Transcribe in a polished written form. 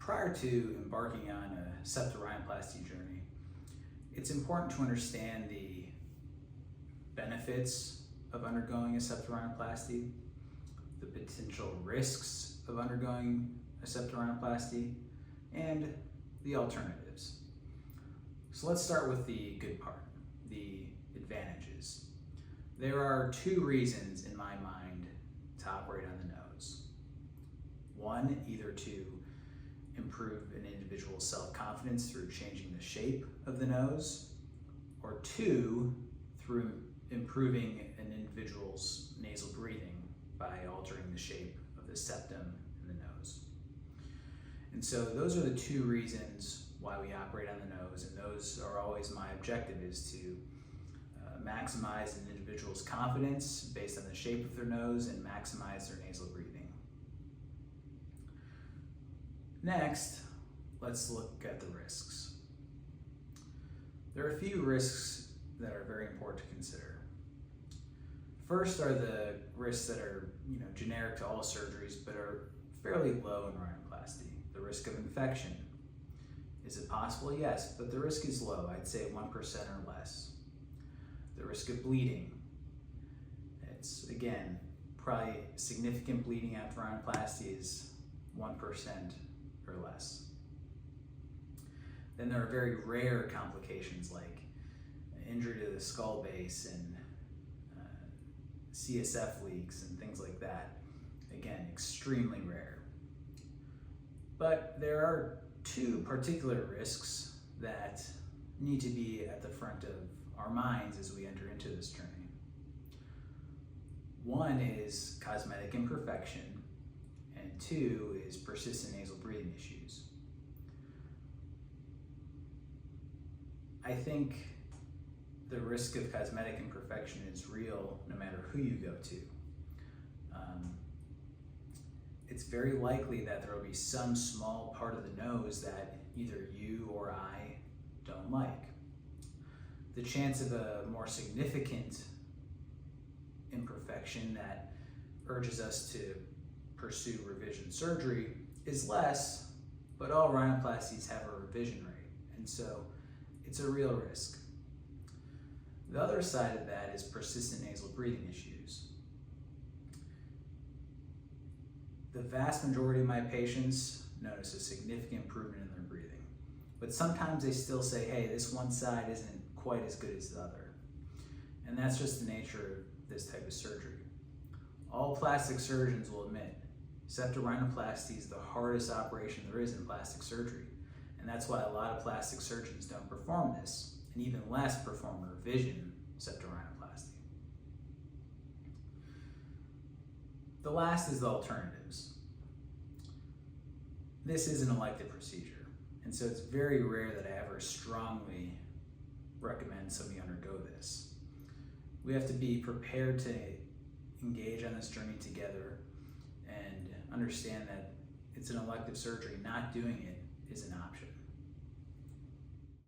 prior to embarking on a septal rhinoplasty journey, it's important to understand the benefits of undergoing a septal rhinoplasty, the potential risks of undergoing a septal rhinoplasty, and the alternatives. So let's start with the good part, the advantages. There are two reasons in my mind to operate on the nose. One, either to improve an individual's self-confidence through changing the shape of the nose, or two, through improving an individual's nasal breathing by altering the shape of the septum in the nose. And so those are the two reasons why we operate on the nose, and those are always my objective, is to maximize an individual's confidence based on the shape of their nose and maximize their nasal breathing. Next, let's look at the risks. There are a few risks that are very important to consider. First are the risks that are generic to all surgeries but are fairly low in rhinoplasty. The risk of infection. Is it possible? Yes, but the risk is low. I'd say 1% or less. The risk of bleeding. It's, again, probably significant bleeding after rhinoplasty is 1% or less. Then there are very rare complications like injury to the skull base and CSF leaks and things like that. Again, extremely rare. But there are two particular risks that need to be at the front of our minds as we enter into this journey. One is cosmetic imperfection, and two is persistent nasal breathing issues. I think the risk of cosmetic imperfection is real no matter who you go to. It's very likely that there will be some small part of the nose that either you or I don't like. The chance of a more significant imperfection that urges us to pursue revision surgery is less, but all rhinoplasties have a revision rate, and so it's a real risk. The other side of that is persistent nasal breathing issues. The vast majority of my patients notice a significant improvement in their breathing, but sometimes they still say, hey, this one side isn't quite as good as the other. And that's just the nature of this type of surgery. All plastic surgeons will admit septal rhinoplasty is the hardest operation there is in plastic surgery. And that's why a lot of plastic surgeons don't perform this, and even less perform a revision septal rhinoplasty. The last is the alternatives. This is an elective procedure, and so it's very rare that I ever strongly recommend somebody undergo this. We have to be prepared to engage on this journey together and understand that it's an elective surgery. Not doing it is an option.